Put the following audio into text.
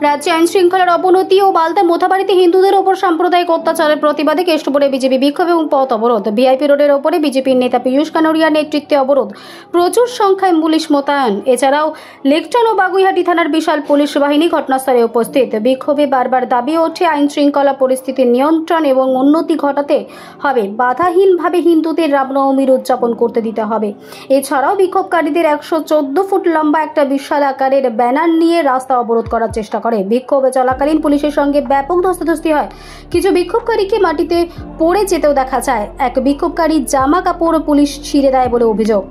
রাজ্যে আইন শৃঙ্খলার অবনতি ও মালদার মোথাবাড়িতে হিন্দুদের ওপর সাম্প্রদায়িক অত্যাচারের প্রতিবাদে কেষ্টপুরে বিজেপি বিক্ষোভ এবং পথ অবরোধ। ভিআইপি রোডের ওপরে বিজেপির নেতা পীযূষ কানোরিয়ার নেতৃত্বে অবরোধ, প্রচুর সংখ্যায় পুলিশ মোতায়েন। এছাড়াও লেকটন ও বাগুইহাটি থানার বিশাল পুলিশ বাহিনী ঘটনাস্থলে উপস্থিত। বিক্ষোভে বারবার দাবি ওঠে আইন শৃঙ্খলা পরিস্থিতির নিয়ন্ত্রণ এবং উন্নতি ঘটাতে হবে, বাধাহীনভাবে হিন্দুদের রামনবমীর উদযাপন করতে দিতে হবে। এছাড়াও বিক্ষোভকারীদের 114 ফুট লম্বা একটা বিশাল আকারের ব্যানার নিয়ে রাস্তা অবরোধ করার চেষ্টা করে। বিক্ষোভ চলাকালীন পুলিশের সঙ্গে ব্যাপক ধস্তাধস্তি হয়। কিছু বিক্ষোভকারীকে মাটিতে পড়ে যেতেও দেখা যায়। এক বিক্ষোভকারী জামা কাপড় পুলিশ ছিঁড়ে দেয় বলে অভিযোগ।